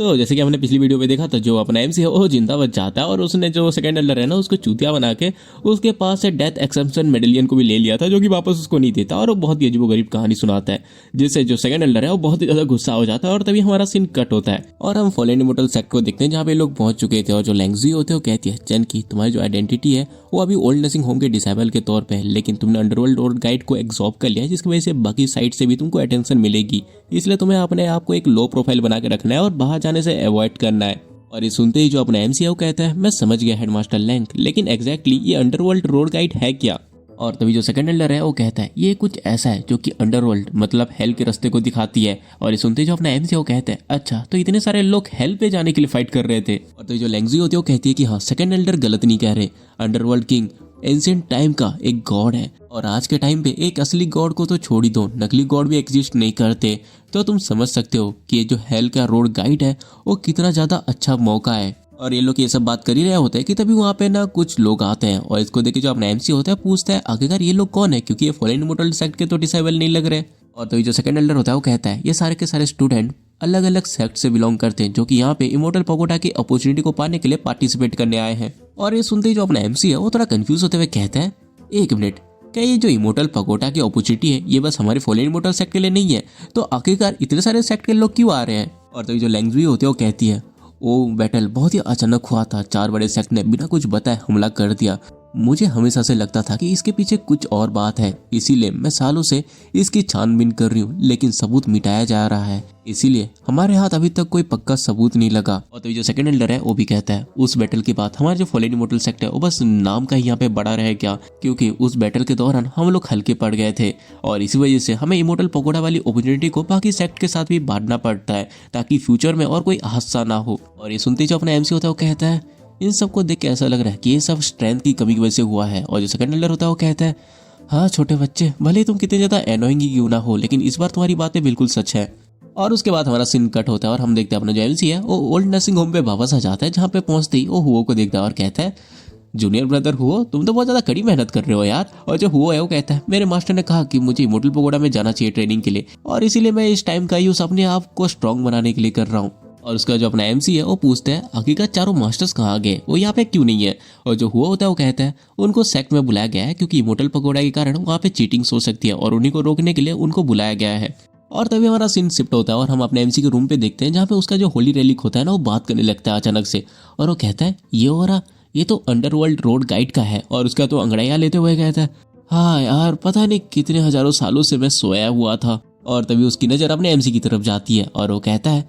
तो जैसे कि हमने पिछली वीडियो में देखा था, जो अपना एमसी है वो जिंदा बच जाता है और उसने जो सेकंड एल्डर है ना उसको चूतिया बना के उसके पास से डेथ एक्सेप्शन मेडेलियन को भी ले लिया था, जो कि वापस उसको नहीं देता और वो बहुत ही अजीबोगरीब कहानी सुनाता है, जिससे जो सेकंड एल्डर है वो बहुत ही ज्यादा गुस्सा हो जाता है और तभी हमारा सीन कट होता है और हम फॉलेन इमोर्टल सेक्ट को देखते हैं जहाँ पे लोग पहुंच चुके थे। और जो लैंग्जी होते हैं वो कहती है चन की तुम्हारी जो आइडेंटिटी है वो अभी ओल्ड नर्सिंग होम के डिसेबल के तौर पे है, लेकिन तुमने अंडरवर्ल्ड रोड गाइड को एग्जॉर्ब कर लिया है, जिसकी वजह से बाकी साइड से भी तुमको अटेंशन मिलेगी, इसलिए तुम्हें अपने आप को एक लो प्रोफाइल बना के रखना है और बाहर जाने से अवॉइड करना है। और ये सुनते ही जो अपना एमसी है वो कहता है मैं समझ गया हेडमास्टर लैंग, लेकिन एग्जैक्टली ये अंडरवर्ल्ड रोड गाइड है क्या? और तभी जो सेकंड एल्डर है वो कहता है ये कुछ ऐसा है जो कि अंडरवर्ल्ड मतलब हेल के रास्ते को दिखाती है। और ये सुनते ही जो अपना एमसी है वो कहता है अच्छा तो इतने सारे लोग हेल पे जाने के लिए फाइट कर रहे थे। और तो जो लैंग्जी होती है वो कहती है कि हाँ सेकंड एल्डर गलत नहीं कह रहे, अंडरवर्ल्ड किंग एंशिएंट टाइम का एक गॉड है और आज के टाइम पे एक असली गॉड को तो छोड़ ही दो, नकली गॉड भी एग्जिस्ट नहीं करते। तो तुम समझ सकते हो कि ये जो हेल का रोड गाइड है वो कितना ज्यादा अच्छा मौका है। और ये लोग ये सब बात कर ही रहे होते हैं कि तभी वहाँ पे ना कुछ लोग आते हैं और इसको देख के जो अपना एमसी होता है पूछता है आखिरकार ये लोग कौन है, क्योंकि ये फॉलेन इमोर्टल सेक्ट के तो डिसेबल नहीं लग रहे। और तभी जो सेकंड एल्डर होता है वो कहता है ये सारे के सारे स्टूडेंट अलग अलग सेक्ट से बिलोंग करते हैं जो कि यहाँ पे इमोर्टल पगोडा की अपॉर्चुनिटी को पाने के लिए पार्टिसिपेट करने आए हैं। और ये सुनते ही जो अपना एमसी है वो थोड़ा कंफ्यूज होते हुए कहता है एक मिनट, क्या ये जो इमोर्टल पगोडा की अपॉर्चुनिटी है ये बस हमारे फॉलेन इमोर्टल सेक्ट के लिए नहीं है, तो आखिरकार इतने सारे सेक्ट के लोग क्यों आ रहे हैं? और तभी जो लैंग्जी होती है वो कहती है वो बैटल बहुत ही अचानक हुआ था, 4 बड़े सेक्ट ने बिना कुछ बताए हमला कर दिया, मुझे हमेशा से लगता था कि इसके पीछे कुछ और बात है, इसीलिए मैं सालों से इसकी छानबीन कर रही हूँ, लेकिन सबूत मिटाया जा रहा है, इसीलिए हमारे हाथ अभी तक कोई पक्का सबूत नहीं लगा। और तो जो सेकंड एल्डर है वो भी कहता है उस बैटल के बाद हमारे जो फॉलेन इमोर्टल सेक्ट है वो बस नाम का ही यहाँ पे बड़ा रहे क्या, क्योंकि उस बैटल के दौरान हम लोग हल्के पड़ गए थे और इसी वजह से हमें इमोर्टल पगोडा वाली अपॉर्चुनिटी को बाकी सेक्ट के साथ भी बांटना पड़ता है ताकि फ्यूचर में और कोई हादसा ना हो। और ये सुनते जो अपना एमसी होता है वो कहता है इन सबको देख के ऐसा लग रहा है कि ये सब स्ट्रेंथ की कमी की वजह से हुआ है। और जो सेकंड एल्डर होता है वो कहता है हाँ छोटे बच्चे, भले ही तुम कितने ज्यादा एनोइंग क्यों ना हो, लेकिन इस बार तुम्हारी बातें बिल्कुल सच है। और उसके बाद हमारा सीन कट होता है और हम देखते हैं अपना जो एमसी है वो ओल्ड नर्सिंग होम पे वापस आ जाता है, जहाँ पे पहुंचते ही वो हुओ को देखता है और कहता है जूनियर ब्रदर हुओ तुम तो बहुत ज्यादा कड़ी मेहनत कर रहे हो यार। और जो हुओ है वो कहता है मेरे मास्टर ने कहा कि मुझे इमोर्टल पगोडा में जाना चाहिए ट्रेनिंग के लिए और इसीलिए मैं इस टाइम का यूज अपने आप को स्ट्रॉन्ग बनाने के लिए कर रहा हूँ। और उसका जो अपना एमसी है वो पूछता है आखिरकार चारों मास्टर्स कहाँ गए, वो यहाँ पे क्यों नहीं है? और जो हुआ होता है वो कहता है उनको सेक्ट में बुलाया गया है क्योंकि इमोर्टल पगोडा के कारण वहाँ पे चीटिंग हो सकती है और उन्हीं को रोकने के लिए उनको बुलाया गया है। और तभी हमारा सीन शिफ्ट होता है और हम अपने एमसी के रूम पे देखते हैं जहाँ पे उसका जो होली रेलिक होता है ना वो बात करने लगता है अचानक से और वो कहता है ये हो रहा, ये तो अंडरवर्ल्ड रोड गाइड का है। और उसका तो अंगड़ाइयाँ लेते हुए कहता है हाँ यार पता नहीं कितने हजारों सालों से मैं सोया हुआ था। और तभी उसकी नजर अपने एमसी की तरफ जाती है और वो कहता है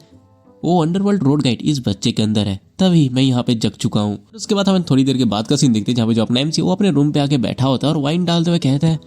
वो अंडरवर्ल्ड रोड गाइड इस बच्चे के अंदर है, तभी मैं यहाँ पे जग चुका हूँ। उसके बाद हमें थोड़ी देर के बाद का सीन देखते हैं जहाँ पे जो अपना एमसी वो अपने रूम पे आके बैठा होता है और वाइन डालते हुए कहता है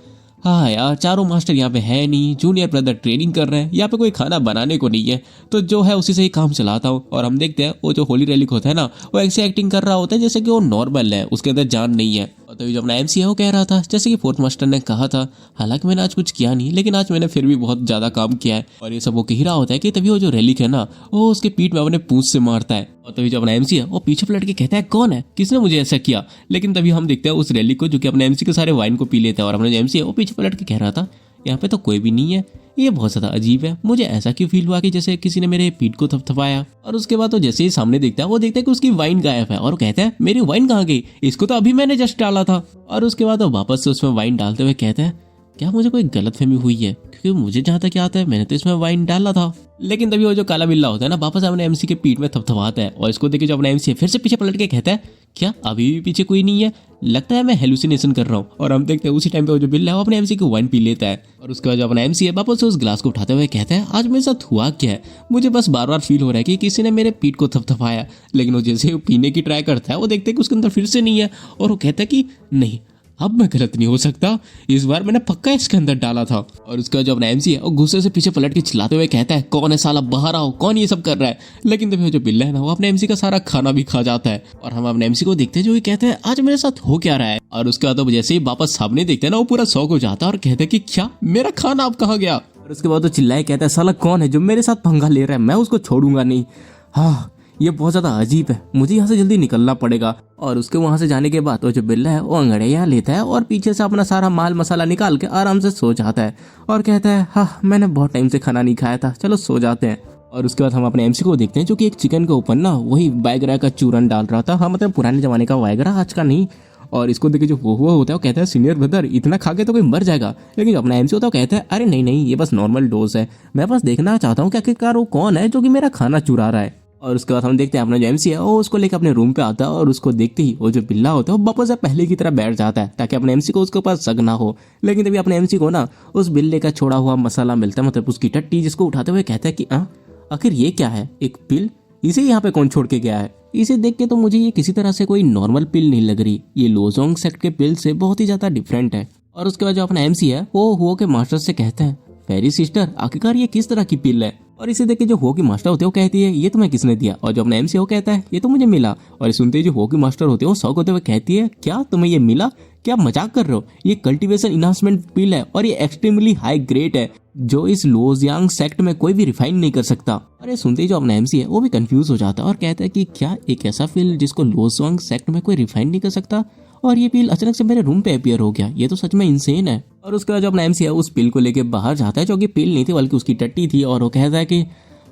हाँ यार चारों मास्टर यहाँ पे है नहीं, जूनियर ब्रदर ट्रेनिंग कर रहे हैं, यहाँ पे कोई खाना बनाने को नहीं है, तो जो है उसी से ही काम चलाता हूँ। और हम देखते हैं वो जो होली रेलिक होता है ना वो ऐसे एक्टिंग कर रहा होता है जैसे कि वो नॉर्मल है, उसके अंदर जान नहीं है। और तभी जो अपना एमसी है वो कह रहा था जैसे कि फोर्थ मास्टर ने कहा था, हालांकि मैंने आज कुछ किया नहीं लेकिन आज मैंने फिर भी बहुत ज्यादा काम किया है। और ये सब वो कह रहा होता है कि तभी वो जो रेलिक है ना वो उसके पीठ में अपने पूंछ से मारता है। और तभी जो अपना एमसी है वो पीछे पलट के कहता है कौन है, किसने मुझे ऐसा किया? लेकिन तभी हम देखते हैं उस रेलिक को जो कि अपने एमसी के सारे वाइन को पी लेता है और अपना जो एमसी है वो पीछे पलट के कह रहा था यहाँ पे तो कोई भी नहीं है, ये बहुत ज्यादा अजीब है, मुझे ऐसा क्यों फील हुआ कि जैसे किसी ने मेरे पीठ को थपथपाया। और उसके बाद तो जैसे ही सामने देखता है वो देखता है कि उसकी वाइन गायब है और वो कहता है मेरी वाइन कहाँ गई, इसको तो अभी मैंने जस्ट डाला था। और उसके बाद वो वापस से उसमें वाइन डालते हुए कहता है क्या मुझे कोई गलतफहमी हुई है, क्योंकि मुझे जहाँ तक याद है मैंने तो इसमें वाइन डाला था। लेकिन तभी वो जो काला बिल्ला होता है ना वापस अपने एमसी के पीठ में थपथपाता है और इसको देखे जो अपना एमसी फिर से पीछे पलट के कहता है क्या अभी भी पीछे कोई नहीं है, लगता है मैं हेलुसिनेशन कर रहा हूँ। और हम देखते हैं उसी टाइम पे वो जो बिल्ला है वो अपने एमसी को वाइन पी लेता है और उसके बाद जो अपना एमसी है वापस से उस ग्लास को उठाते हुए कहता है आज मेरे साथ हुआ क्या है, मुझे बस बार बार फील हो रहा है कि किसी ने मेरे पीठ को थपथपाया। लेकिन वो जैसे वो पीने की ट्राई करता है वो देखते हैं कि उसके अंदर फिर से नहीं है और वो कहता है कि नहीं अब मैं गलत नहीं हो सकता, इस बार मैंने पक्का इसके अंदर डाला था। और उसका जो अपना एमसी है वो गुस्से से पीछे पलट के चिल्लाते हुए कहता है कौन है साला, बाहर आओ, कौन ये सब कर रहा है? लेकिन तभी जो बिल्ला है ना वो अपने एमसी का सारा खाना भी खा जाता है और हम अपने एमसी को देखते हैं जो कि कहते हैं आज मेरे साथ हो क्या रहा है। और उसके बाद जैसे ही वापस सामने देखते हैं ना वो पूरा शौक हो जाता है और कहते हैं कि क्या मेरा खाना अब कहाँ गया? और उसके बाद तो चिल्लाए कहता है साला कौन है जो मेरे साथ पंगा ले रहा है, मैं उसको छोड़ूंगा नहीं। हाँ ये बहुत ज्यादा अजीब है, मुझे यहाँ से जल्दी निकलना पड़ेगा। और उसके वहां से जाने के बाद वो जो बिल्ला है वो अंगड़ैया लेता है और पीछे से अपना सारा माल मसाला निकाल के आराम से सो जाता है और कहता है हाँ मैंने बहुत टाइम से खाना नहीं खाया था, चलो सो जाते हैं। और उसके बाद हम अपने एमसी को देखते हैं जो कि एक चिकन के ऊपर ना वही वायग्रा का चूरन डाल रहा था। हाँ, मतलब पुराने जमाने का वायग्रा, आज का नहीं। और इसको देखे जो वो होता है वो कहता है सीनियर ब्रदर इतना खा के तो कोई मर जाएगा। लेकिन जो अपना एमसी होता है वो कहता है अरे नहीं नहीं, ये बस नॉर्मल डोज है, मैं बस देखना चाहता हूँ कि आखिरकार वो कौन है जो कि मेरा खाना चुरा रहा है। और उसके बाद हम देखते हैं अपना जो एमसी है वो उसको लेकर अपने रूम पे आता है और उसको देखते ही वो जो बिल्ला होता है वो वापस से पहले की तरह बैठ जाता है ताकि अपने एमसी को उसके ऊपर शक ना हो। लेकिन तभी अपने एमसी को ना उस बिल्ले का छोड़ा हुआ मसाला मिलता है, मतलब उसकी टट्टी, जिसको उठाते हुए कहता है कि आखिर ये क्या है, एक पिल, इसे यहाँ पे कौन छोड़ के गया है। इसे देख के तो मुझे ये किसी तरह से कोई नॉर्मल पिल नहीं लग रही, ये लोजोंग सेक्ट के पिल से बहुत ही ज्यादा डिफरेंट है। और उसके बाद जो अपना एमसी है वो हुओ के मास्टर से कहता है फेरी सिस्टर आखिरकार ये किस तरह की पिल है। और इसे देख के जो हो की मास्टर होते हैं वो कहती है ये तुम्हें किसने दिया। और जो अपना एमसी वो कहता है ये तो मुझे मिला। और सुनते ही जो हो की मास्टर होते हैं वो शौक होते हुए कहती है क्या तुम्हें ये मिला, क्या मजाक कर रहे हो, ये कल्टीवेशन इनहांसमेंट पिल है और ये एक्सट्रीमली हाई ग्रेड है जो इस लोजियांग सेक्ट में कोई भी रिफाइन नहीं कर सकता। अरे सुनते ही जो अपना एमसी है वो भी कंफ्यूज हो जाता है और कहता है कि क्या एक ऐसा पिल जिसको लोजियांग सेक्ट में कोई रिफाइन नहीं कर सकता और ये पिल अचानक से मेरे रूम पे अपीयर हो गया, ये तो सच में इंसेन है। और उसके बाद जो अपना एमसी है उस पिल को लेके बाहर जाता है जो कि पिल नहीं थी बल्कि उसकी टट्टी थी। और वो कहता है कि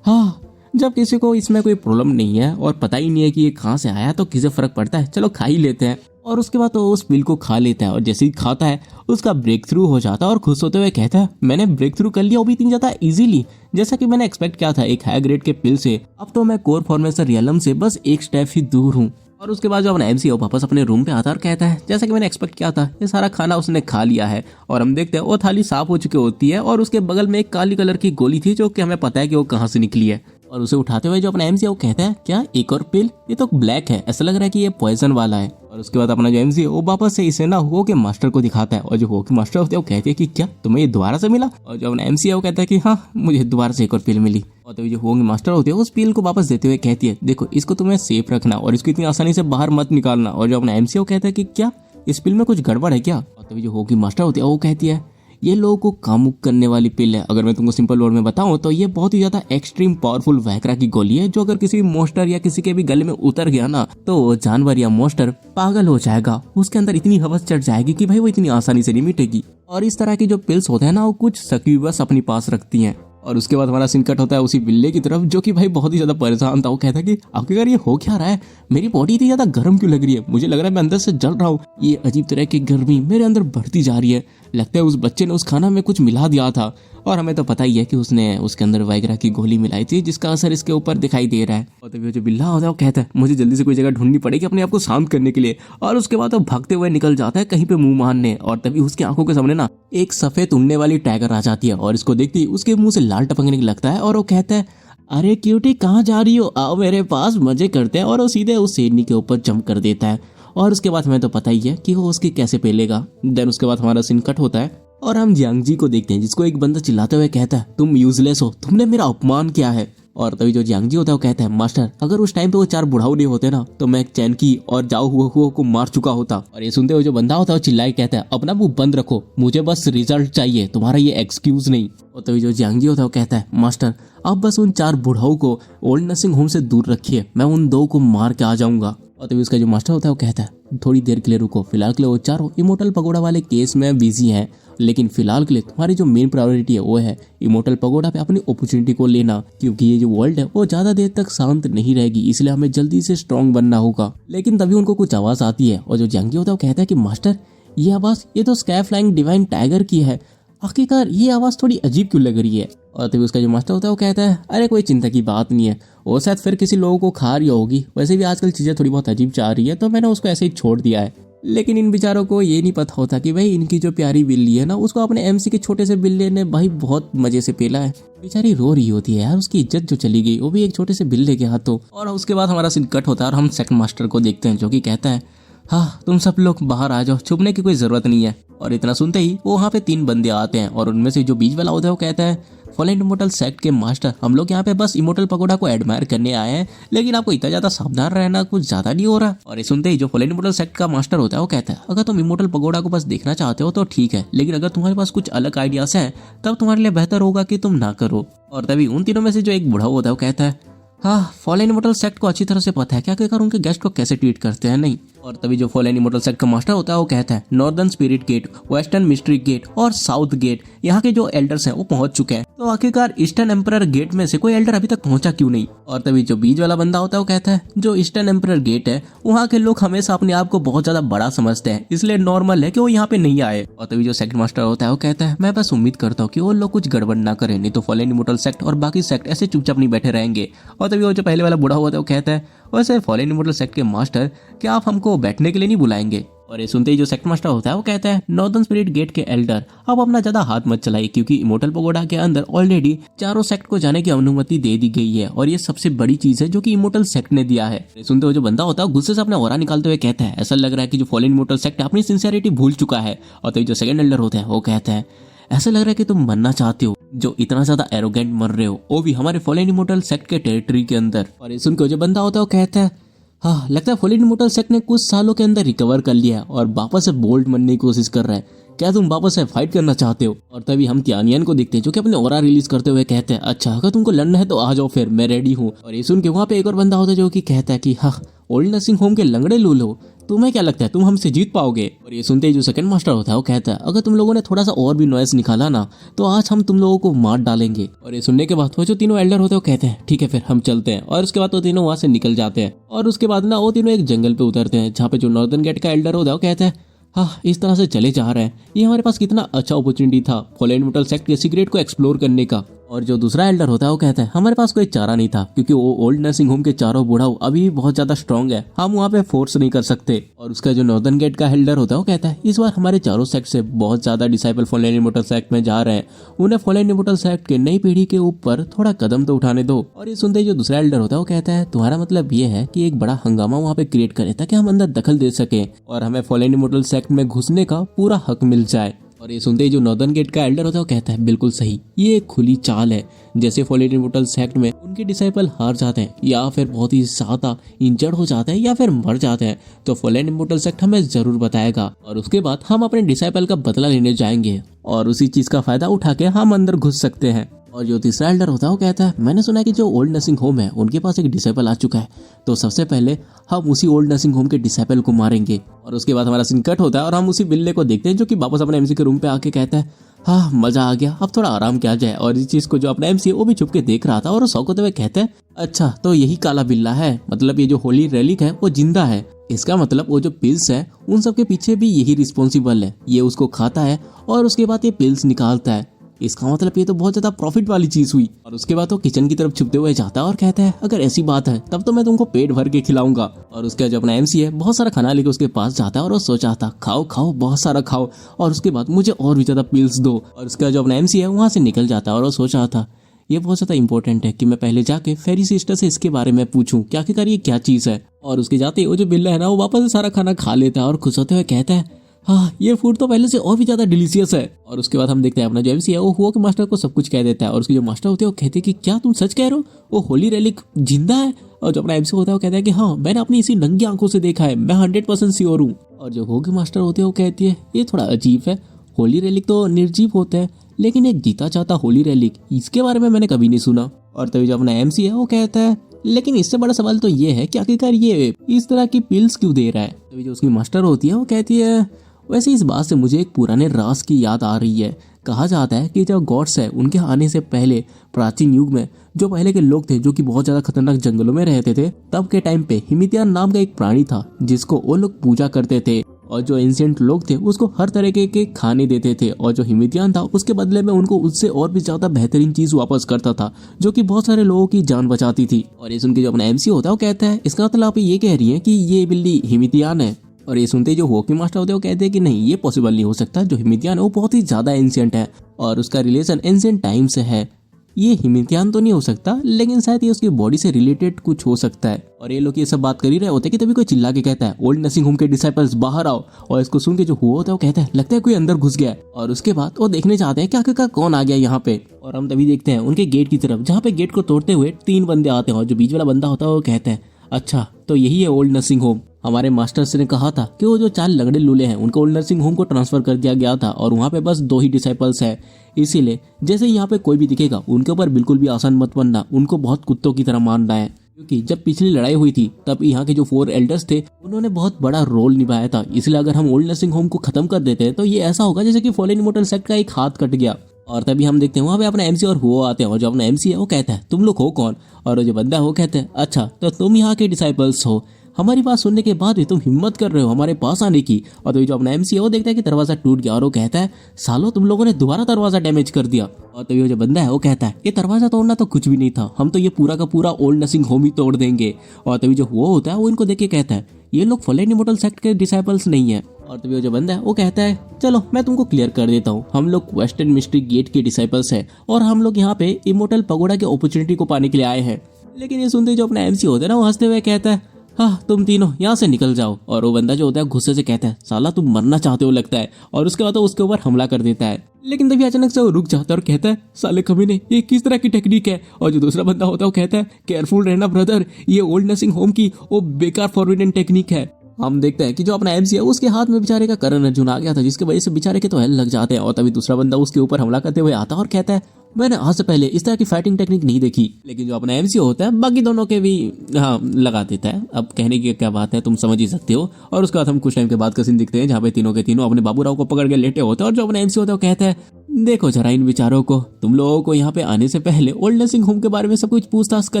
हाँ, जब किसी को इसमें कोई प्रॉब्लम नहीं है और पता ही नहीं है कि ये कहाँ से आया तो किसे फर्क पड़ता है, चलो खा ही लेते हैं। और उसके बाद तो उस पिल को खा लेता है और जैसे ही खाता है उसका ब्रेक थ्रू हो जाता है और खुश होते हुए कहता है मैंने ब्रेक थ्रू कर लिया, वो भी इतनी ज्यादा इजीली जैसा कि मैंने एक्सपेक्ट किया था एक हाई ग्रेड के पिल से। अब तो मैं कोर फॉर्मेशन रियलम से बस एक स्टेप ही दूर हूँ। और उसके बाद जो अपना एमसी है वापस अपने रूम पे आता है और कहता है जैसा कि मैंने एक्सपेक्ट किया था ये सारा खाना उसने खा लिया है। और हम देखते हैं वो थाली साफ हो चुकी होती है और उसके बगल में एक काली कलर की गोली थी जो कि हमें पता है कि वो कहाँ से निकली है। और उसे उठाते हुए जो अपना एमसी है वो कहता है क्या एक और पिल, ये तो ब्लैक है, ऐसा लग रहा है कि ये पॉइजन वाला है। और उसके बाद अपना जो एमसी है वो वापस से इसे ना हो के मास्टर को दिखाता है और जो हो के मास्टर होते हैं वो कहते हैं कि क्या तुम्हें ये दोबारा से मिला। और जो अपना एमसी है वो कहता है कि हाँ मुझे दोबारा से एक और पिल मिली। और तभी जो होंगे मास्टर होते हैं उस पिल को वापस देते हुए कहती है देखो इसको तुम्हें सेफ रखना और इसको इतनी आसानी से बाहर मत निकालना। और जो अपना एमसी है वो कहता है कि क्या इस पिल में कुछ गड़बड़ है क्या। और तभी जो होगी मास्टर होती है वो कहती है ये लोगों को कामुक करने वाली पिल है। अगर मैं तुमको सिंपल वर्ड में बताऊं तो ये बहुत ही ज्यादा एक्सट्रीम पावरफुल वैग्रा की गोली है जो अगर किसी भी मोस्टर या किसी के भी गले में उतर गया ना तो वो जानवर या मोस्टर पागल हो जाएगा, उसके अंदर इतनी हवस चढ़ जाएगी कि भाई वो इतनी आसानी से नहीं मिटेगी। और इस तरह की जो पिल्स होते हैं ना वो कुछ सक्यूबस अपनी पास रखती हैं। और उसके बाद हमारा सीन कट होता है उसी बिल्ले की तरफ जो कि भाई बहुत ही ज्यादा परेशान था। वो कहता है कि आखिरकार ये हो क्या रहा है, मेरी बॉडी इतनी ज्यादा गर्म क्यों लग रही है, मुझे लग रहा है मैं अंदर से जल रहा हूँ, ये अजीब तरह की गर्मी मेरे अंदर बढ़ती जा रही है, लगता है उस बच्चे ने उस खाना में कुछ मिला दिया था। और हमें तो पता ही है कि उसने उसके अंदर वाइग्रा की गोली मिलाई थी जिसका असर इसके ऊपर दिखाई दे रहा है। और तभी जो बिल्ला होता है वो कहता है मुझे जल्दी से कोई जगह ढूंढनी पड़ेगी अपने आप को शांत करने के लिए। और उसके बाद वो भागते हुए निकल जाता है कहीं पे मुंह मारने। और तभी उसकी आंखों के सामने ना एक सफेद उड़ने वाली टाइगर आ जाती है और इसको देखती उसके मुंह से लाल टपकने लगता है और वो कहता है अरे क्यूटी कहाँ जा रही हो, आओ मेरे पास मजे करते हैं। और वो सीधे उस शेरनी के ऊपर जंप कर देता है। और उसके बाद हमें तो पता ही है कि वो उसकी कैसे पेलेगा। देन उसके बाद हमारा सीन कट होता है और हम जियांगजी को देखते हैं जिसको एक बंदा चिल्लाते हुए कहता है तुम यूजलेस हो, तुमने मेरा अपमान किया है। और तभी जो जियांगजी होता है वो कहता है मास्टर अगर उस टाइम पे वो 4 बुढ़ाऊ नहीं होते ना तो मैं चैन की और जाओ हुआ को मार चुका होता। और ये सुनते हुए जो बंदा होता है वो चिल्लाए कहता है अपना मुंह बंद रखो, मुझे बस रिजल्ट चाहिए, तुम्हारा ये एक्सक्यूज नहीं। और तभी जो जियांगजी होता है वो कहता है मास्टर अब बस उन 4 बुढ़ाऊ को ओल्ड नर्सिंग होम से दूर रखिए, मैं उन 2 को मार के आ जाऊंगा। और तभी उसका जो मास्टर होता है वो कहता है थोड़ी देर के लिए रुको, फिलहाल के लिए वो 4 इमोर्टल पगोड़ा वाले केस में बिजी हैं, लेकिन फिलहाल के लिए तुम्हारी जो मेन प्रायोरिटी है वो है इमोर्टल पगोड़ा पे अपनी अपॉर्चुनिटी को लेना, क्योंकि ये जो वर्ल्ड है वो ज्यादा देर तक शांत नहीं रहेगी, इसलिए हमें जल्दी से स्ट्रांग बनना होगा। लेकिन तभी उनको कुछ आवाज आती है और जो जियांगजी होता है वो कहता है कि मास्टर ये आवाज ये तो स्काई फ्लाइंग डिवाइन टाइगर की है, आखिरकार ये आवाज थोड़ी अजीब क्यों लग रही है। और तभी उसका जो मास्टर होता है वो कहता है अरे कोई चिंता की बात नहीं है, वो शायद फिर किसी लोगों को खा रही होगी, वैसे भी आजकल चीजें थोड़ी बहुत अजीब जा रही है तो मैंने उसको ऐसे ही छोड़ दिया है। लेकिन इन बेचारों को ये नहीं पता होता कि भाई इनकी जो प्यारी बिल्ली है ना उसको अपने एमसी के छोटे से बिल्ले ने भाई बहुत मजे से पेला है। बेचारी रो रही होती है यार, उसकी इज्जत जो चली गई वो भी एक छोटे से बिल्ले के हाथों। और उसके बाद हमारा सीन कट होता है और हम सेकंड मास्टर को देखते हैं जो कि कहता है हाँ तुम सब लोग बाहर आ जाओ, छुपने की कोई जरूरत नहीं है। और इतना सुनते ही वो वहाँ पे 3 बंदे आते हैं और उनमें से जो बीच वाला होता है वो कहता है फॉलन इमोर्टल सेक्ट के मास्टर हम लोग यहाँ पे बस इमोर्टल पगोड़ा को एडमायर करने आए हैं, लेकिन आपको इतना ज्यादा सावधान रहना कुछ ज्यादा नहीं हो रहा। और ये सुनते ही जो फॉलन इमोर्टल सेक्ट का मास्टर होता है वो कहता है अगर तुम इमोर्टल पगोड़ा को बस देखना चाहते हो तो ठीक है, लेकिन अगर तुम्हारे पास कुछ अलग आइडियाज हैं तब तुम्हारे लिए बेहतर होगा कि तुम ना करो। और तभी उन तीनों में से जो एक बूढ़ा होता है वो कहता है हाँ फॉलन इमोर्टल सेक्ट को अच्छी तरह से पता है क्या आखिरकार उनके गेस्ट को कैसे ट्रीट करते हैं। नहीं और तभी जो फॉल एनिमोटल सेक्ट का मास्टर होता है वो कहता है northern spirit gate, western mystery gate और साउथ गेट, यहाँ के जो एल्डर्स हैं वो पहुंच चुके हैं, तो आखिरकार ईस्टर्न एम्परर गेट में से कोई एल्डर अभी तक पहुंचा क्यों नहीं। और तभी जो बीच वाला बंदा होता है वो कहता है जो ईस्टर्न एम्परर गेट है वहाँ के लोग हमेशा अपने आप को बहुत ज्यादा बड़ा समझते हैं, इसलिए नॉर्मल है कि वो यहाँ पे नहीं आए। और तभी जो सेक्ट मास्टर होता है वो कहता है मैं बस उम्मीद करता हूँ कि वो लोग कुछ गड़बड़ ना करें, नहीं तो फॉल एनिमोटल सेक्ट और बाकी सेक्ट ऐसे चुपचाप नहीं बैठे रहेंगे। और तभी वो जो पहले वाला बूढ़ा होता है वो कहता है वैसे फॉल एनिमोटल सेक्ट के मास्टर क्या आप हमको बैठने के लिए नहीं बुलाएंगे। और ये सुनते ही जो सेक्ट मास्टर होता है वो कहता है नॉर्दर्न स्पिरिट गेट के एल्डर आप अपना ज्यादा हाथ मत चलाइए, क्योंकि इमोर्टल पगोडा के अंदर ऑलरेडी चारों सेक्ट को जाने की अनुमति दे दी गई है और ये सबसे बड़ी चीज है जो कि इमोर्टल सेक्ट ने दिया है। सुनते हुए जो बंदा होता है गुस्से से अपना ऑरा निकालते हुए कहता है ऐसा लग रहा है कि जो फॉल इमोर्टल सेक्ट अपनी सिंसियरिटी भूल चुका है। और तभी जो सेकंड एल्डर होता है वो कहता है ऐसा लग रहा है कि तुम मरना चाहते हो, जो इतना ज्यादा एरोगेंट मर रहे हो, वो भी हमारे फॉल इमोर्टल सेक्ट के टेरिटरी के अंदर। और ये सुनकर जो बंदा होता है वो कहता है हाँ लगता है फॉल इमोर्टल सेक्ट ने कुछ सालों के अंदर रिकवर कर लिया है और वापस से बोल्ट बनने की कोशिश कर रहा है, क्या तुम वापस से फाइट करना चाहते हो। और तभी हम तियानियन को देखते हैं जो कि अपने ऑरा रिलीज करते हुए कहते हैं अच्छा अगर तुमको लड़ना है तो आ जाओ, फिर मैं रेडी हूँ। और ये सुन के वहाँ पे एक और बंदा होता है जो कि कहता है कि हाँ ओल्ड नर्सिंग होम के लंगड़े लूलो, तुम्हें क्या लगता है तुम हमसे जीत पाओगे। और ये सुनते ही जो सेकंड मास्टर होता है वो कहता है अगर तुम लोगों ने थोड़ा सा और भी नॉइस निकाला ना तो आज हम तुम लोगों को मार डालेंगे। और ये सुनने के बाद वो जो तीनों एल्डर होते हैं वो कहते हैं ठीक है फिर हम चलते हैं। और उसके बाद वो तीनों वहां से निकल जाते हैं और उसके बाद ना वो तीनों एक जंगल पे उतरते हैं जहाँ पे जो नॉर्दर्न गेट का एल्डर होता है वो कहता है हाँ इस तरह से चले जा रहे हैं, ये हमारे पास कितना अच्छा अपॉर्चुनिटी था फॉल इमोर्टल सेक्ट के सीक्रेट को एक्सप्लोर करने का। और जो दूसरा एल्डर होता है वो कहता है हमारे पास कोई चारा नहीं था, क्योंकि वो ओल्ड नर्सिंग होम के चारों बूढ़ाओ अभी भी बहुत ज्यादा स्ट्रांग है, हम वहाँ पे फोर्स नहीं कर सकते। और उसका जो नॉर्दर्न गेट का एल्डर होता है वो कहता है इस बार हमारे चारों सेक्ट से बहुत ज्यादा डिसाइपल फॉल इमोर्टल सेक्ट में जा रहे हैं, उन्हें फॉल इमोर्टल सेक्ट के नई पीढ़ी के ऊपर थोड़ा कदम तो उठाने दो। और ये सुनते ही जो दूसरा एल्डर होता है वो कहता है तुम्हारा मतलब ये है कि एक बड़ा हंगामा वहाँ पे क्रिएट करे ताकि हम अंदर दखल दे सके और हमें फॉल इमोर्टल सेक्ट में घुसने का पूरा हक मिल जाए। और ये सुनते ही जो नॉर्दर्न गेट का एल्डर होता है वो कहता है बिल्कुल सही, ये एक खुली चाल है, जैसे फॉल इमोर्टल सेक्ट में उनके डिसाइपल हार जाते हैं या फिर बहुत ही ज्यादा इंजर्ड हो जाते हैं या फिर मर जाते हैं तो फॉल इमोर्टल सेक्ट हमें जरूर बताएगा और उसके बाद हम अपने डिसाइपल का बदला लेने जाएंगे और उसी चीज का फायदा उठा के हम अंदर घुस सकते हैं। और जो तीसरा एल्डर होता है वो कहता है मैंने सुना है कि जो ओल्ड नर्सिंग होम है उनके पास एक डिसाइपल आ चुका है, तो सबसे पहले हम उसी ओल्ड नर्सिंग होम के डिसाइपल को मारेंगे। और उसके बाद हमारा सीन कट होता है और हम उसी बिल्ले को देखते हैं जो कि वापस अपने एमसी के रूम पे आके कहता है हाँ मजा आ गया, अब थोड़ा आराम किया जाए। और इस चीज को जो अपना एमसी है वो भी छुप के देख रहा था और शौक होते हुए कहते हैं अच्छा तो यही काला बिल्ला है, मतलब ये जो होली रेलिक है वो जिंदा है, इसका मतलब वो जो पिल्स है उन सब के पीछे भी यही रिस्पॉन्सिबल है, ये उसको खाता है और उसके बाद ये पिल्स निकालता है, इसका मतलब ये तो बहुत ज्यादा प्रॉफिट वाली चीज हुई। और उसके बाद वो किचन की तरफ छुपते हुए जाता है और कहता है अगर ऐसी बात है तब तो मैं तुमको पेट भर के खिलाऊंगा। और उसका जो अपना एमसी है बहुत सारा खाना लेके उसके पास जाता है और वो सोचा था खाओ खाओ बहुत सारा खाओ और उसके बाद मुझे और भी ज्यादा पिल्स दो। और उसका जो अपना एमसी है वहां से निकल जाता है और वो सोचा था ये बहुत ज्यादा इंपॉर्टेंट है कि मैं पहले जाके फेरी सिस्टर से इसके बारे में पूछूं कि आखिरकार ये क्या चीज है। और उसके जाते वो जो बिल्ला है ना वो वापस से सारा खाना खा लेता है और खुश होते हुए कहता है हाँ ये फूड तो पहले से और भी ज्यादा डिलीशियस है। और उसके बाद हम देखते हैं अपना जो एमसी है वो हुआ के मास्टर को सब कुछ कह देता है और उसके जो मास्टर होते हैं वो कहते हैं कि क्या तुम सच कह रहे हो वो होली रेलिक जिंदा है। और जो अपना एमसी होता है वो कहता है कि हाँ मैंने अपनी इसी नंगी आंखों से देखा है, मैं 100% श्योर हूँ। और जो होगे मास्टर होते हैं वो कहती है ये थोड़ा अजीब है, होली रेलिक तो निर्जीव होता है लेकिन एक जीता चाहता होली रेलिक, इसके बारे में मैंने कभी नहीं सुना। और तभी जो अपना एमसी है वो कहता है लेकिन इससे बड़ा सवाल तो ये है कि आखिरकार ये इस तरह की पिल्स क्यों दे रहा है। तभी जो उसकी मास्टर होती है वो कहती है वैसे इस बात से मुझे एक पुराने राज की याद आ रही है, कहा जाता है कि जो गॉड्स है उनके आने से पहले प्राचीन युग में जो पहले के लोग थे जो कि बहुत ज्यादा खतरनाक जंगलों में रहते थे, तब के टाइम पे हिमितियान नाम का एक प्राणी था जिसको वो लोग पूजा करते थे और जो एंशिएंट लोग थे उसको हर तरह के खाने देते थे और जो हिमितियान था उसके बदले में उनको उससे और भी ज्यादा बेहतरीन चीज वापस करता था जो कि बहुत सारे लोगों की जान बचाती थी। और ये सुन के जो अपना एमसी होता है वो कहता है इसका मतलब आप ये कह रही है कि ये बिल्ली हिमितियान है। और ये सुनते जो होकी मास्टर होते हैं वो कहते हैं कि नहीं ये पॉसिबल नहीं हो सकता, जो हिमितियान है वो बहुत ही ज्यादा एंशिएंट है और उसका रिलेशन एंशिएंट टाइम से है, ये हिमितियान तो नहीं हो सकता लेकिन शायद ये उसकी बॉडी से रिलेटेड कुछ हो सकता है। और ये लोग ये सब बात कर ही रहे होते कि तभी कोई चिल्ला के कहता है ओल्ड नर्सिंग होम के डिसाइपल्स बाहर आओ। और इसको सुन के जो हुआ होता है वो कहता है लगता है कोई अंदर घुस गया। और उसके बाद वो देखने चाहते हैं कि आखिरकार कौन आ गया यहाँ पे। और हम तभी देखते हैं उनके गेट की तरफ जहाँ पे गेट को तोड़ते हुए 3 बंदे आते हैं और जो बीच वाला बंदा होता है वो कहता है अच्छा तो यही है ओल्ड नर्सिंग होम, हमारे मास्टर्स ने कहा था कि वो जो 4 लंगड़े लूले हैं उनको ओल्ड नर्सिंग होम को ट्रांसफर कर दिया गया था और वहाँ पे बस 2 ही डिसाइपल्स है, इसीलिए जैसे यहाँ पे कोई भी दिखेगा उनके ऊपर बिल्कुल भी आसान मत बनना, उनको बहुत कुत्तों की तरह मारना है क्योंकि जब पिछली लड़ाई हुई थी तब यहाँ के जो 4 एल्डर्स थे उन्होंने बहुत बड़ा रोल निभाया था, इसलिए अगर हम ओल्ड नर्सिंग होम को खत्म कर देते हैं तो ये ऐसा होगा जैसे कि फॉलन इमोर्टल सेक्ट का एक हाथ कट गया। और तभी हम देखते हैं वहाँ पे अपना एमसी और हुओ आते हैं, और जो अपना एमसी है वो कहता है तुम लोग हो कौन, और जो बंदा है वो कहता है अच्छा तो तुम यहाँ के डिसाइपल्स हो, हमारी बात सुनने के बाद भी तुम हिम्मत कर रहे हो हमारे पास आने की। और तभी जो अपना एमसी है वो देखता है कि दरवाजा टूट गया, और वो कहता है सालो तुम लोगों ने दोबारा दरवाजा डैमेज कर दिया। और तभी वो जो बंदा है वो कहता है ये दरवाजा तोड़ना तो कुछ भी नहीं था, हम तो ये पूरा का पूरा ओल्ड नर्सिंग होम ही तोड़ देंगे। और तभी जो वो होता है वो इनको देख के कहता है ये लोग फॉलन इमोर्टल सेक्ट के डिसाइपल्स नहीं है। और तभी वो जो बंदा है वो कहता है चलो मैं तुमको क्लियर कर देता हूँ, हम लोग वेस्टर्न मिस्ट्री गेट के डिसाइपल्स हैं और हम लोग यहाँ पे इमोर्टल पगोडा की अपॉर्चुनिटी को पाने के लिए आए हैं। लेकिन ये सुनते जो अपना एमसी होता है ना वो हंसते हुए कहता है हाँ तुम तीनों यहाँ से निकल जाओ। और वो बंदा जो होता है गुस्से से कहता है साला तुम मरना चाहते हो लगता है, और उसके बाद तो उसके ऊपर हमला कर देता है। लेकिन तभी अचानक से वो रुक जाता है और कहता है साले कमीने ये किस तरह की टेक्निक है। और जो दूसरा बंदा होता है वो कहता है केयरफुल रहना ब्रदर, ये ओल्ड नर्सिंग होम की वो बेकार फॉरबिडन टेक्निक है। हम देखते हैं कि जो अपना एमसी है उसके हाथ में बेचारे का करण अर्जुन आ गया था, जिसकी वजह से बेचारे के तो हेल लग जाते हैं। और तभी दूसरा बंदा उसके ऊपर हमला करते हुए आता है और कहता है मैंने आज से पहले इस तरह की फाइटिंग टेक्निक नहीं देखी। लेकिन जो अपना एमसी होता है बाकी दोनों के भी हाँ लगा देता है। अब कहने की क्या बात है तुम समझ ही सकते हो। और उसके बाद हम कुछ टाइम के बाद का सीन दिखते हैं जहाँ पे तीनों के तीनों अपने बाबूराव को पकड़ के लेटे होते हैं। और जो अपना एमसी होता है वो कहता है देखो जरा इन विचारों को, तुम लोगों को यहाँ पे आने से पहले ओल्ड नर्सिंग होम के बारे में सब कुछ पूछताछ कर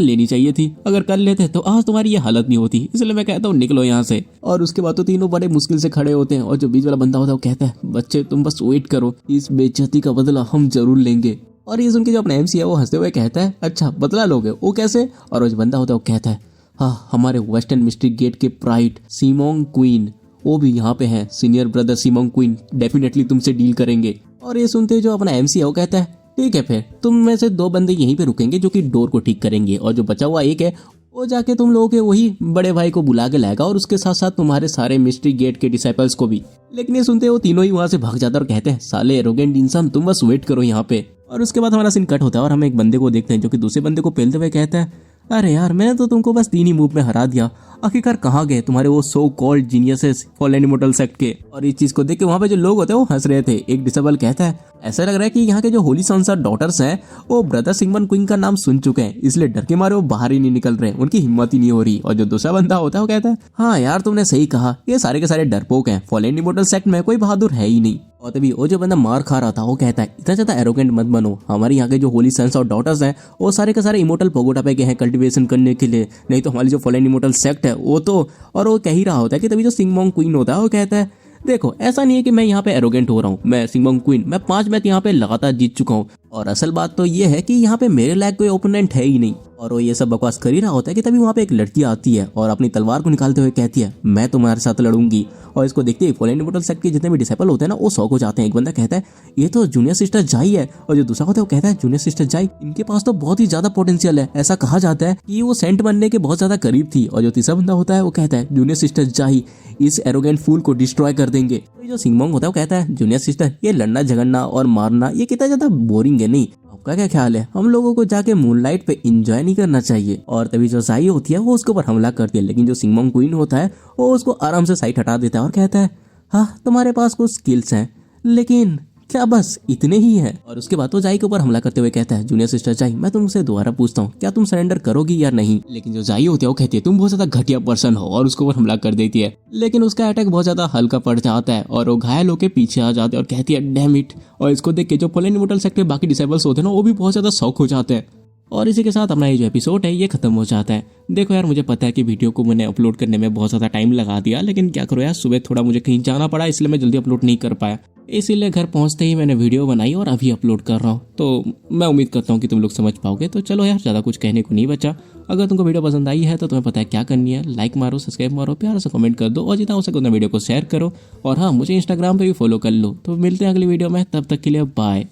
लेनी चाहिए थी, अगर कर लेते तो आज तुम्हारी ये हालत नहीं होती, इसलिए मैं कहता हूँ निकलो यहाँ से। और उसके बाद तो तीनों बड़े मुश्किल से खड़े होते हैं। और जो बीच वाला बंदा होता है वो कहता है बच्चे तुम बस वेट करो, इस बेइज्जती का बदला हम जरूर लेंगे। और ये सुन के जो अपना एमसी है वो हंसते हुए कहता है अच्छा बदला लोगे, वो कैसे। और जो बंदा होता है वो कहता है हाँ हमारे वेस्टर्न मिस्ट्री गेट के प्राइड सीमोंग क्वीन वो भी यहाँ पे है, सीनियर ब्रदर सीमोंग क्वीन डेफिनेटली तुमसे डील करेंगे। और ये सुनते जो अपना एमसी है वो कहता है ठीक है फिर तुम में से 2 बंदे यहीं पे रुकेंगे जो कि डोर को ठीक करेंगे, और जो बचा हुआ एक है वो जाके तुम लोगों के वही बड़े भाई को बुला के लाएगा, और उसके साथ साथ तुम्हारे सारे मिस्ट्री गेट के डिसाइपल्स को भी। लेकिन ये सुनते वो तीनों ही वहां से भाग जाते और कहते हैं साले एरोगेंट इंसान तुम बस वेट करो यहाँ पे। और उसके बाद हमारा सीन कट होता है और हम एक बंदे को देखते हैं जो कि दूसरे बंदे को पेलते हुए कहता है अरे यार मैंने तो तुमको बस 3 ही मूव में हरा दिया, आखिरकार कहाँ गए तुम्हारे वो so called geniuses fallen immortal sect के। और इस चीज को देख के वहाँ पे जो लोग होते हैं वो हंस रहे थे। एक डिसेबल कहता है ऐसा लग रहा है कि यहाँ के जो होली सन्स और डॉटर्स हैं वो ब्रदर सिगमन क्वीन का नाम सुन चुके हैं, इसलिए डर के मारे वो बाहर ही नहीं निकल रहे, उनकी हिम्मत ही नहीं हो रही। और जो दूसरा बंदा होता है वो कहता है हाँ यार तुमने सही कहा, ये सारे के सारे डरपोक हैं, फॉलन इमोर्टल सेक्ट में कोई बहादुर है ही नहीं। और तभी वो जो बंदा मार खा रहा था वो कहता है इतना ज्यादा एरोगेंट मत बनो, हमारे यहाँ के जो होली सन्स और डॉटर्स हैं वो सारे के सारे इमोर्टल पगोडा पे गए हैं कल्टिवेशन करने के लिए, नहीं तो हमारी जो फॉलन इमोर्टल सेक्ट है वो तो। और वो कह ही रहा होता है कि तभी जो सिंगमोंग क्वीन होता है वो कहता है देखो ऐसा नहीं है कि मैं यहाँ पे एरोगेंट हो रहा हूँ, मैं सिंगमोंग क्वीन मैं 5 मैच यहाँ पे लगातार जीत चुका हूँ, और असल बात तो ये है कि यहाँ पे मेरे लायक कोई ओपोनेंट है ही नहीं। और वो ये सब बकवास कर ही रहा होता है कि तभी वहाँ पे एक लड़की आती है और अपनी तलवार को निकालते हुए कहती है मैं तुम्हारे साथ लड़ूंगी। और इसको देखते ही फॉलन इमोर्टल सेक्ट के जितने भी डिसाइपल होते हैं ना वो शौक हो जाते हैं। एक बंदा कहता है ये तो जूनियर सिस्टर जाई है, और जो दूसरा होता है वो कहता है जूनियर सिस्टर जाई इनके पास तो बहुत ही ज्यादा पोटेंशियल है, ऐसा कहा जाता है कि वो सेंट बनने के बहुत ज्यादा करीब थी। और जो तीसरा बंदा होता है वो कहता है जूनियर सिस्टर जाई इस एरोगेंट फूल को डिस्ट्रॉय कर देंगे। तो जो सिंगमोंग होता है वो कहता है जूनियर सिस्टर ये लड़ना झगड़ना और मारना ये कितना ज्यादा बोरिंग है, नहीं आपका क्या ख्याल है, हम लोगों को जाके मूनलाइट पे एंजॉय नहीं करना चाहिए। और तभी जो साई होती है वो उसके ऊपर हमला करती है, लेकिन जो सिंगमोंग क्वीन होता है वो उसको आराम से साइट हटा देता है और कहता है हाँ तुम्हारे पास कुछ स्किल्स हैं लेकिन क्या बस इतने ही है। और उसके बाद वो जाई के ऊपर हमला करते हुए कहता है जूनियर सिस्टर जाई मैं तुमसे दोबारा पूछता हूँ क्या तुम सरेंडर करोगी या नहीं। लेकिन जो जाई होती है वो कहती है तुम बहुत ज्यादा घटिया पर्सन हो, और उसके ऊपर हमला कर देती है। लेकिन उसका अटैक बहुत ज्यादा हल्का पड़ जाता है और वो घायल होकर पीछे आ जाते हैं और कहती है डैम इट। और इसको देख के जो फॉलन इमोर्टल सेक्ट के बाकी डिसेबल्स होते हैं ना वो भी बहुत ज्यादा शौक हो जाते हैं। और इसी के साथ अपना ये जो एपिसोड है ये खत्म हो जाता है। देखो यार मुझे पता है कि वीडियो को मैंने अपलोड करने में बहुत ज़्यादा टाइम लगा दिया, लेकिन क्या करो यार सुबह थोड़ा मुझे कहीं जाना पड़ा इसलिए मैं जल्दी अपलोड नहीं कर पाया, इसीलिए घर पहुंचते ही मैंने वीडियो बनाई और अभी अपलोड कर रहा हूँ। तो मैं उम्मीद करता हूँ कि तुम लोग समझ पाओगे। तो चलो यार ज़्यादा कुछ कहने को नहीं बचा। अगर तुमको वीडियो पसंद आई है तो तुम्हें पता है क्या करनी है, लाइक मारो, सब्सक्राइब मारो, प्यार से कमेंट कर दो और जितना हो सके उतना वीडियो को शेयर करो। और हाँ मुझे इंस्टाग्राम पे भी फॉलो कर लो। तो मिलते हैं अगली वीडियो में, तब तक के लिए बाय।